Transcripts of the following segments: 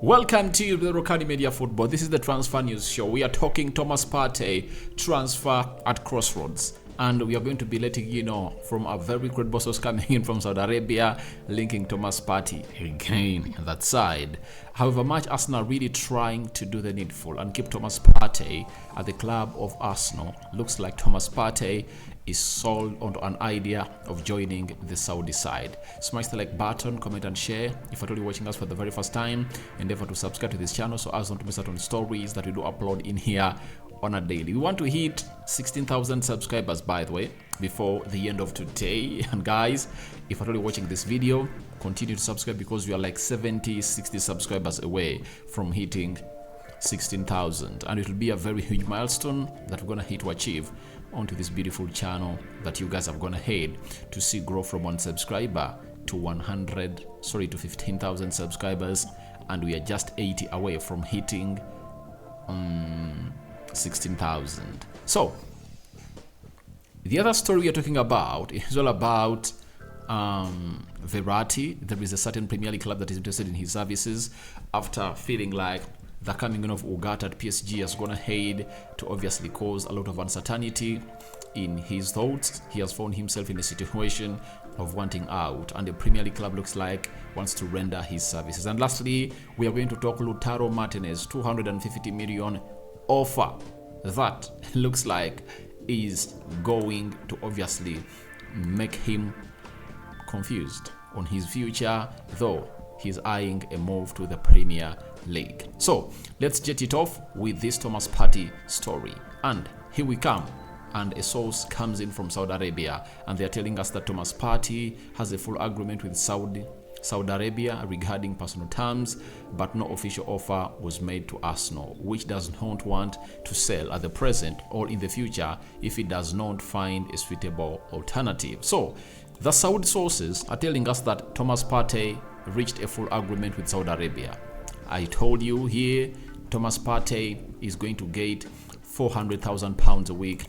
Welcome to the Rokani Media Football. This is the Transfer News Show. We are talking Thomas Partey transfer at Crossroads. And we are going to be letting you know from a very great bosses coming in from Saudi Arabia, linking Thomas Partey again on that side. However, much Arsenal really trying to do the needful and keep Thomas Partey at the club of Arsenal. Looks like Thomas Partey is sold onto an idea of joining the Saudi side. Smash the like button, comment and share. If you're watching us for the very first time, endeavor to subscribe to this channel so as not to miss out on stories that we do upload in here on a daily. We want to hit 16,000 subscribers, by the way, before the end of today. And guys, if you're already watching this video, continue to subscribe because we are like 60 subscribers away from hitting 16,000, and it will be a very huge milestone that we're gonna hit to achieve onto this beautiful channel that you guys have gone ahead to see grow from 1 subscriber to 15,000 subscribers, and we are just 80 away from hitting 16,000. So the other story we are talking about is all about Veratti. There is a certain Premier League club that is interested in his services after feeling like the coming in of Ugarte at PSG has gone ahead to obviously cause a lot of uncertainty in his thoughts. He has found himself in a situation of wanting out, and the Premier League club looks like wants to render his services. And lastly, we are going to talk Lautaro Martínez 250 million offer that looks like is going to obviously make him confused on his future, though he's eyeing a move to the Premier League. So let's jet it off with this Thomas Partey story. And here we come. And a source comes in from Saudi Arabia, and they're telling us that Thomas Partey has a full agreement with Saudi Arabia regarding personal terms, but no official offer was made to Arsenal, which does not want to sell at the present or in the future if it does not find a suitable alternative. So the Saudi sources are telling us that Thomas Partey reached a full agreement with Saudi Arabia. I told you here, Thomas Partey is going to get £400,000 a week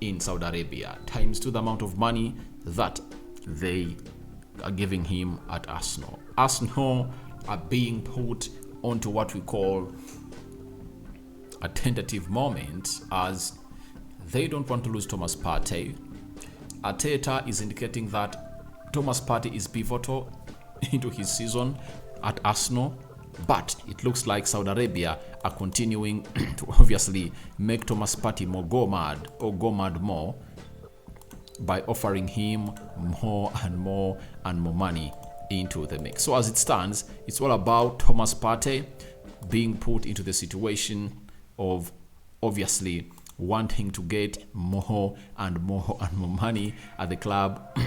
in Saudi Arabia, times to the amount of money that they are giving him at Arsenal. Arsenal are being put onto what we call a tentative moment, as they don't want to lose Thomas Partey. Arteta is indicating that Thomas Partey is pivotal into his season at Arsenal, but it looks like Saudi Arabia are continuing to obviously make Thomas Partey go mad more by offering him more and more money into the mix. So as it stands, it's all about Thomas Partey being put into the situation of obviously wanting to get more and more money at the club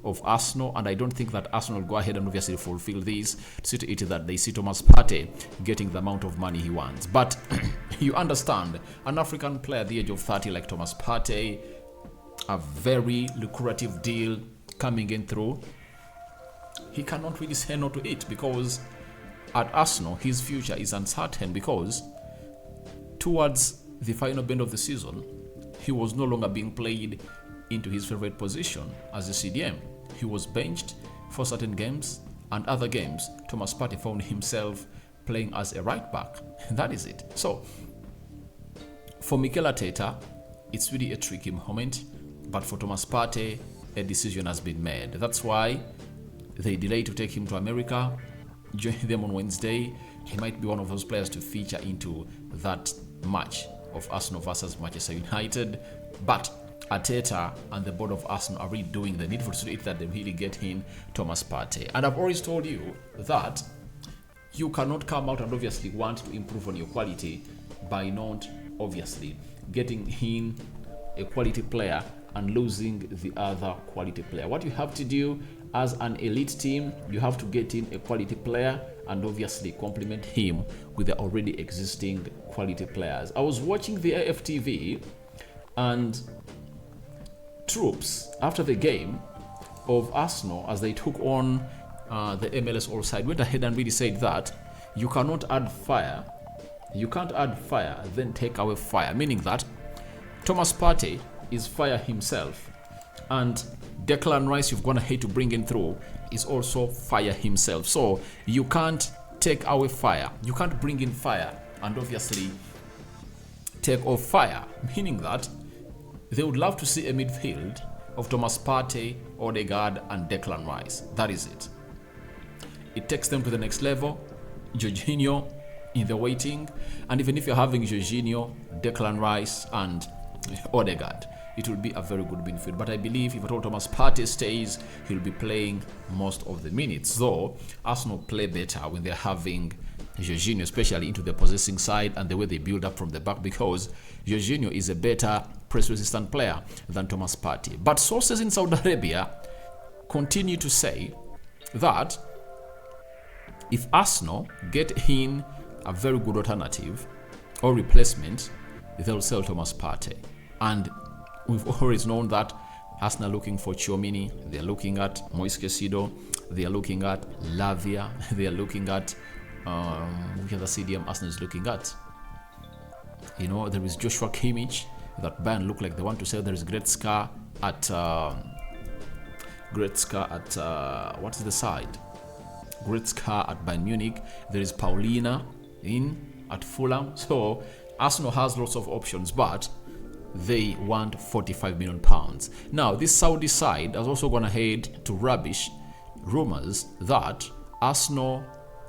of Arsenal, and I don't think that Arsenal will go ahead and obviously fulfill this to see to it that they see Thomas Partey getting the amount of money he wants. But you understand, an African player at the age of 30 like Thomas Partey, a very lucrative deal coming in through, he cannot really say no to it, because at Arsenal his future is uncertain, because towards the final bend of the season he was no longer being played into his favorite position as a CDM. He was benched for certain games, and other games Thomas Partey found himself playing as a right back. That is it. So for Mikel Arteta, it's really a tricky moment, but for Thomas Partey, a decision has been made. That's why they delayed to take him to America. Join them on Wednesday. He might be one of those players to feature into that match of Arsenal versus Manchester United, but Arteta and the board of Arsenal are really doing the needful to do it that they really get in Thomas Partey. And I've always told you that you cannot come out and obviously want to improve on your quality by not obviously getting in a quality player and losing the other quality player. What you have to do as an elite team, you have to get in a quality player and obviously complement him with the already existing quality players. I was watching the AFTV, and troops after the game of Arsenal as they took on the MLS All side went ahead and really said that you cannot add fire. You can't add fire then take away fire, meaning that Thomas Partey is fire himself, and Declan Rice you've gone ahead to bring in through is also fire himself. So you can't take away fire. You can't bring in fire and obviously take off fire, meaning that they would love to see a midfield of Thomas Partey, Odegaard, and Declan Rice. That is it. It takes them to the next level. Jorginho in the waiting, and even if you're having Jorginho, Declan Rice, and Odegaard, it will be a very good midfield. But I believe if at all Thomas Partey stays, he'll be playing most of the minutes. Though Arsenal play better when they're having Jorginho, especially into the possessing side and the way they build up from the back, because Jorginho is a better press-resistant player than Thomas Partey. But sources in Saudi Arabia continue to say that if Arsenal get in a very good alternative or replacement, they'll sell Thomas Partey. And we've always known that Arsenal are looking for Tchouaméni, they're looking at Moise Caicedo, they're looking at Lavia, they're looking at which other CDM Arsenal is looking at. You know, there is Joshua Kimmich that Bayern look like they want to sell. There is Goretzka at what is the side? Goretzka at Bayern Munich. There is Paulina at Fulham. So Arsenal has lots of options, but they want 45 million pounds. Now, this Saudi side has also gone ahead to rubbish rumors that Arsenal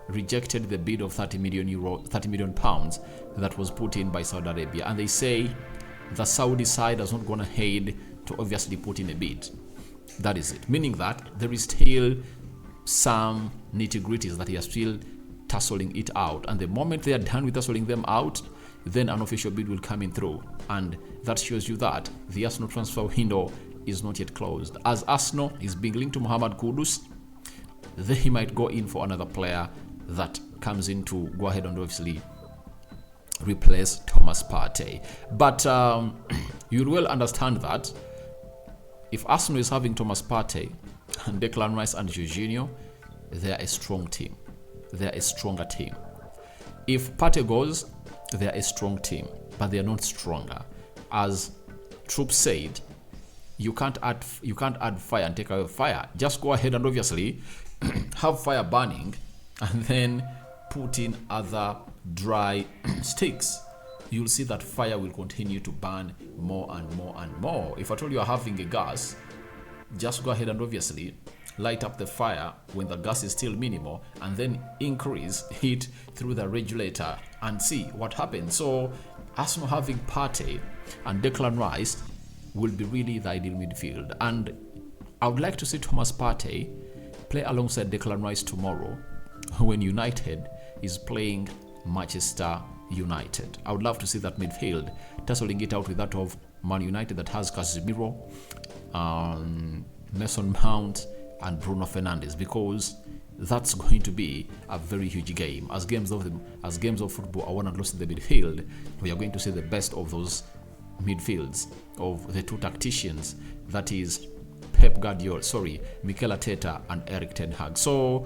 rejected the bid of 30 million pounds that was put in by Saudi Arabia, and they say the Saudi side has not gone ahead to obviously put in a bid. That is it, meaning that there is still some nitty-gritties that he is still tussling it out, and the moment they are done with tussling them out, then an official bid will come in through, and that shows you that the Arsenal transfer window is not yet closed. As Arsenal is being linked to Mohamed Kudus, they might go in for another player that comes in to go ahead and obviously replace Thomas Partey. But you'll well understand that if Arsenal is having Thomas Partey and Declan Rice and Jorginho, they're a strong team. They're a stronger team. If Partey goes, they're a strong team, but they're not stronger. As Troop said, you can't add fire and take away fire. Just go ahead and obviously have fire burning and then put in other dry sticks. You'll see that fire will continue to burn more and more and more. If at all you are having a gas, just go ahead and obviously light up the fire when the gas is still minimal, and then increase heat through the regulator and see what happens. So Arsenal having Partey and Declan Rice will be really the ideal midfield, and I would like to see Thomas Partey play alongside Declan Rice tomorrow when United is playing Manchester United. I would love to see that midfield tussling it out with that of Man United that has Casemiro, Mason Mount, and Bruno Fernandes, because that's going to be a very huge game. As games of football are won and lost in the midfield, we are going to see the best of those midfields of the two tacticians, that is Mikel Arteta and Erik ten Hag. So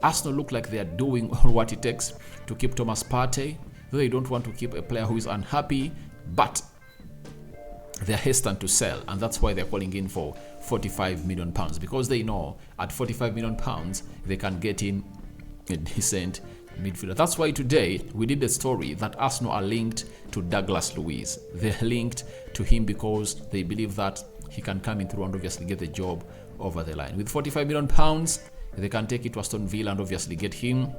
Arsenal look like they are doing all what it takes to keep Thomas Partey. They don't want to keep a player who is unhappy, but they're hesitant to sell, and that's why they're calling in for 45 million pounds, because they know at 45 million pounds they can get in a decent midfielder. That's why today we did a story that Arsenal are linked to Douglas Luiz. They're linked to him because they believe that he can come in through and obviously get the job over the line. With 45 million pounds, they can take it to Aston Villa and obviously get him,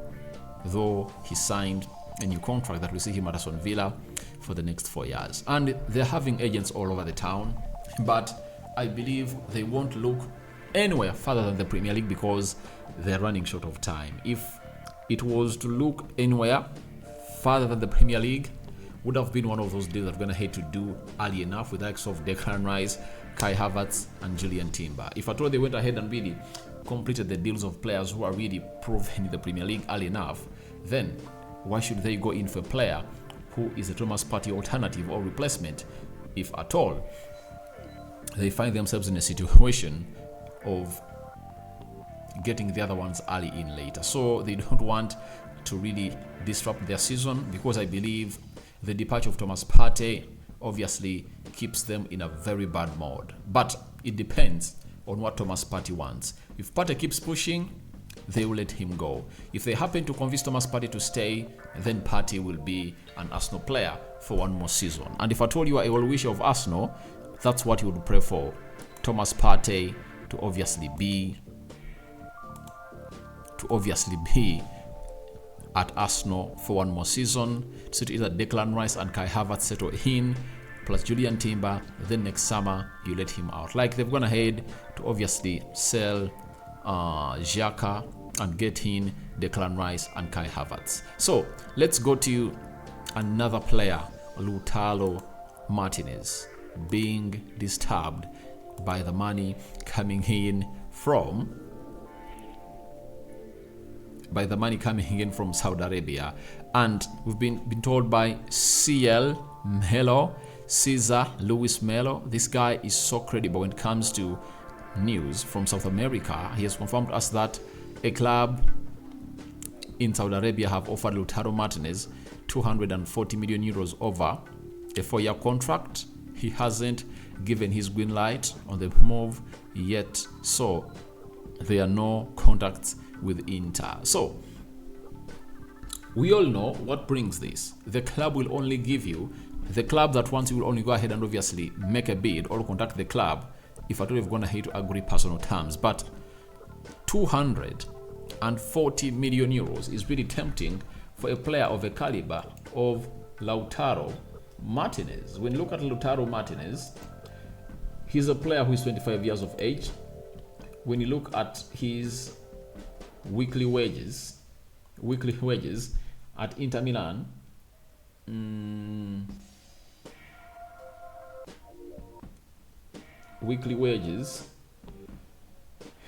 though he signed a new contract that will see him at Aston Villa for the next 4 years. And they're having agents all over the town, but I believe they won't look anywhere further than the Premier League because they're running short of time. If it was to look anywhere further than the Premier League, would have been one of those deals that we're going to hate to do early enough with the likes of Declan Rice, Kai Havertz, and Julian Timber. If at all they went ahead and really completed the deals of players who are really proven in the Premier League early enough, then why should they go in for a player who is a Thomas Partey alternative or replacement, if at all they find themselves in a situation of getting the other ones early in later? So they don't want to really disrupt their season, because I believe the departure of Thomas Partey obviously keeps them in a very bad mode. But it depends on what Thomas Partey wants. If Partey keeps pushing, they will let him go. If they happen to convince Thomas Partey to stay, then Partey will be an Arsenal player for one more season. And if I told you are a well-wisher of Arsenal, that's what you would pray for. Thomas Partey to obviously be at Arsenal for one more season. So either Declan Rice and Kai Havertz settle in, plus Julian Timber, then next summer you let him out. Like they've gone ahead to obviously sell Xhaka and get in Declan Rice and Kai Havertz. So let's go to another player, Lautaro Martínez, being disturbed by the money coming in from Saudi Arabia. And we've been told by Cesar Luis Melo, this guy is so credible when it comes to news from South America. He has confirmed us that a club in Saudi Arabia have offered Lautaro Martínez 240 million euros over a 4-year contract. He hasn't given his green light on the move yet, so there are no contacts with Inter. So we all know what brings this. The club will only give you, the club that wants you will only go ahead and obviously make a bid or contact the club if at all you've gone ahead to agree personal terms. But 240 million euros is really tempting for a player of a caliber of Lautaro Martínez. When you look at Lautaro Martínez, he's a player who is 25 years of age. When you look at his weekly wages at Inter Milan, weekly wages,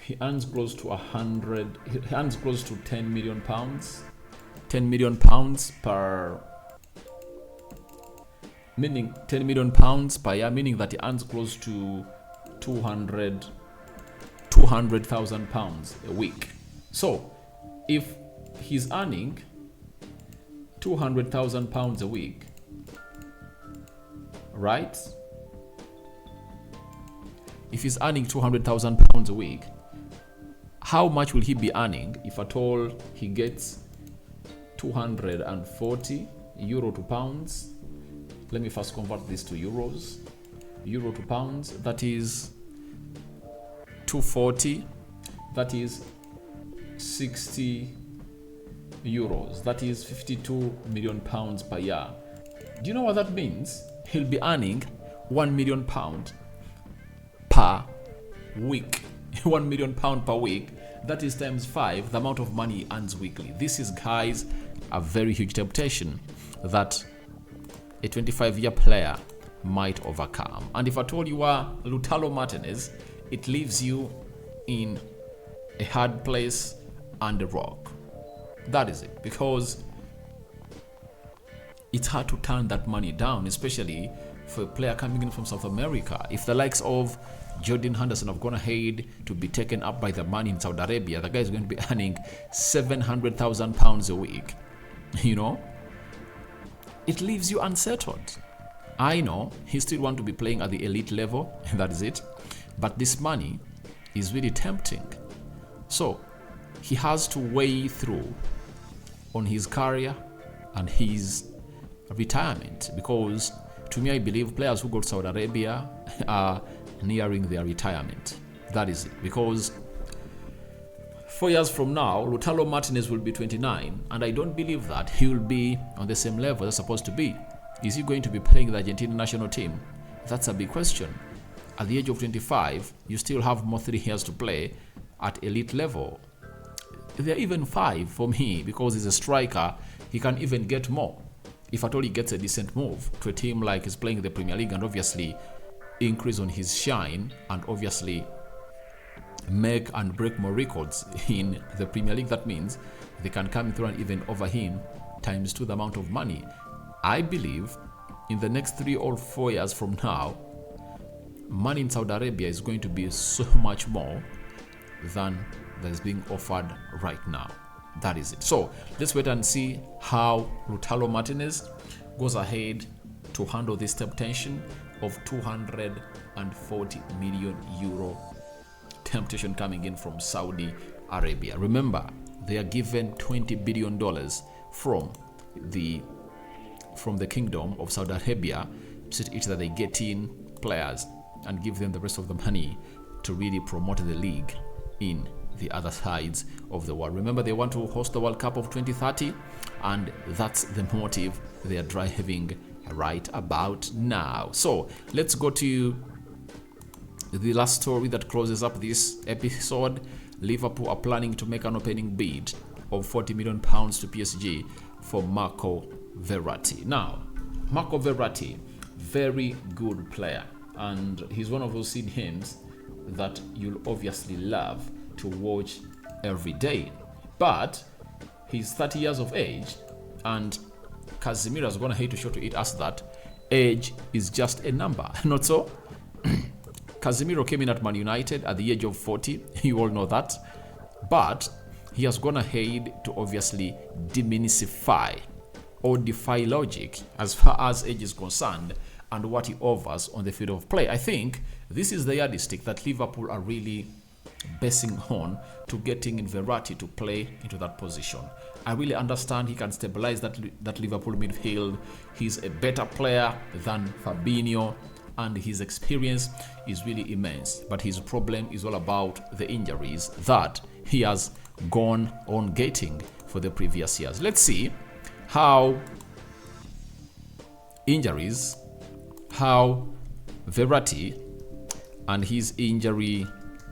he earns close to 10 million pounds. 10 million pounds per, meaning 10 million pounds per year, meaning that he earns close to 200,000 pounds a week. So if he's earning 200,000 pounds a week, right? If he's earning 200,000 pounds a week, how much will he be earning if at all he gets 240 euro to pounds? Let me first convert this to euros. Euro to pounds, that is 240, that is 60 euros, that is 52 million pounds per year. Do you know what that means? He'll be earning 1 million pound per week. 1 million pound per week, that is times 5 the amount of money he earns weekly. This is, guys, a very huge temptation that a 25-year player might overcome. And if I told you are Lautaro Martínez, it leaves you in a hard place and a rock. That is it, because it's hard to turn that money down, especially for a player coming in from South America. If the likes of Jordan Henderson have gone ahead to be taken up by the money in Saudi Arabia, the guy is going to be earning 700,000 pounds a week. You know, it leaves you unsettled. I know he still wants to be playing at the elite level, and that is it. But this money is really tempting. So he has to weigh through on his career and his retirement, because to me, I believe players who go to Saudi Arabia are nearing their retirement. That is it, because 4 years from now, Lautaro Martínez will be 29, and I don't believe that he will be on the same level as supposed to be. Is he going to be playing the Argentina national team? That's a big question. At the age of 25, you still have more 3 years to play at elite level. There are even 5 for me, because he's a striker. He can even get more if at all he gets a decent move to a team like he's playing the Premier League, and obviously increase on his shine and obviously make and break more records in the Premier League. That means they can come through and even over him times 2 the amount of money. I believe in the next 3 or 4 years from now, money in Saudi Arabia is going to be so much more than that is being offered right now. That is it. So let's wait and see how Lautaro Martínez goes ahead to handle this temptation of 240 million euro temptation coming in from Saudi Arabia. Remember, they are given $20 billion from the Kingdom of Saudi Arabia to see that they get in players and give them the rest of the money to really promote the league in the other sides of the world. Remember, they want to host the World Cup of 2030, and that's the motive they are driving right about now. So let's go to the last story that closes up this episode. Liverpool are planning to make an opening bid of £40 million to PSG for Marco Verratti. Now, Marco Verratti, very good player, and he's one of those names that you'll obviously love to watch every day. But he's 30 years of age, and Casemiro is going to hate to show to it us that age is just a number. Not so? Casemiro came in at Man United at the age of 40. You all know that. But he has gone ahead to obviously demystify or defy logic as far as age is concerned and what he offers on the field of play. I think this is the yardstick that Liverpool are really basing on to getting in Verratti to play into that position. I really understand he can stabilize that Liverpool midfield. He's a better player than Fabinho, and his experience is really immense. But his problem is all about the injuries that he has gone on getting for the previous years. Let's see how Verratti and his injury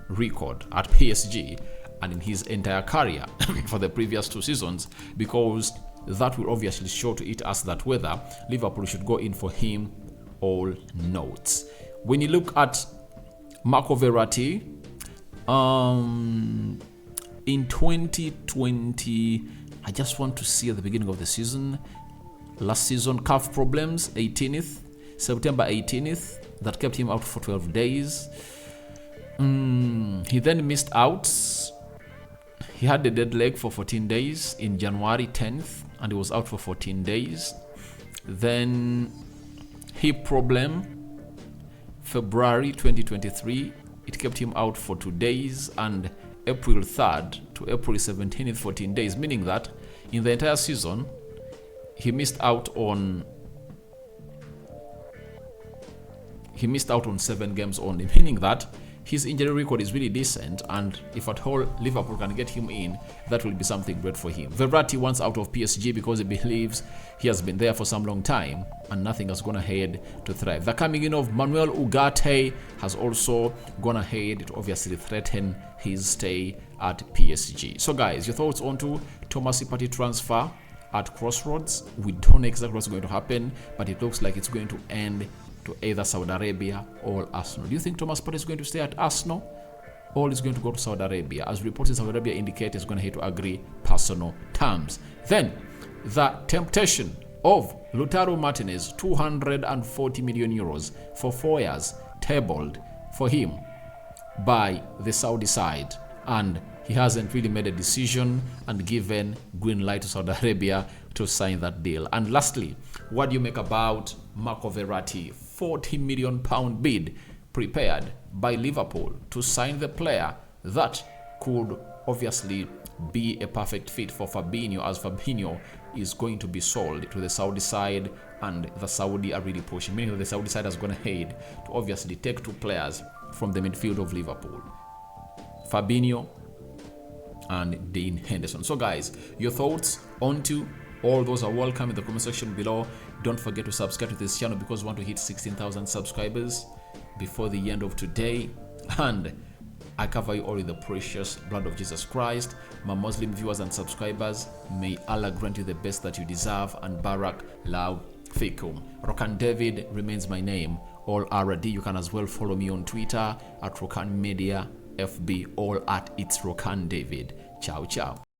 record at PSG and in his entire career for the previous 2 seasons, because that will obviously show to us that whether Liverpool should go in for him or not. When you look at Marco Verratti, in 2020, I just want to see at the beginning of the season, last season, calf problems, September 18th, that kept him out for 12 days. He then missed out. He had a dead leg for 14 days in January 10th, and he was out for 14 days. Then hip problem, February 2023, it kept him out for 2 days, and April 3rd to April 17th, 14 days, meaning that in the entire season, he missed out on 7 games only, meaning that his injury record is really decent, and if at all Liverpool can get him in, that will be something great for him. Verratti wants out of PSG because he believes he has been there for some long time and nothing has gone ahead to thrive. The coming in of Manuel Ugarte has also gone ahead to obviously threaten his stay at PSG. So guys, your thoughts on to Thomas Partey transfer at Crossroads? We don't know exactly what's going to happen, but it looks like it's going to end to either Saudi Arabia or Arsenal. Do you think Thomas Partey is going to stay at Arsenal or is going to go to Saudi Arabia? As reports in Saudi Arabia indicate, he's going to have to agree personal terms. Then the temptation of Lautaro Martínez, 240 million euros for 4 years, tabled for him by the Saudi side, and he hasn't really made a decision and given green light to Saudi Arabia to sign that deal. And lastly, what do you make about Marco Verratti? £40 million bid prepared by Liverpool to sign the player that could obviously be a perfect fit for Fabinho, as Fabinho is going to be sold to the Saudi side, and the Saudi are really pushing, meaning that the Saudi side has gone ahead to obviously take 2 players from the midfield of Liverpool, Fabinho and Dean Henderson. So guys, your thoughts onto all those are welcome in the comment section below. Don't forget to subscribe to this channel because we want to hit 16,000 subscribers before the end of today, and I cover you all in the precious blood of Jesus Christ. My Muslim viewers and subscribers, may Allah grant you the best that you deserve, and Barak Lau Fikum. Rokani David remains my name, all RD. You can as well follow me on Twitter at Rokani Media FB, all at It's Rokani David. Ciao, ciao.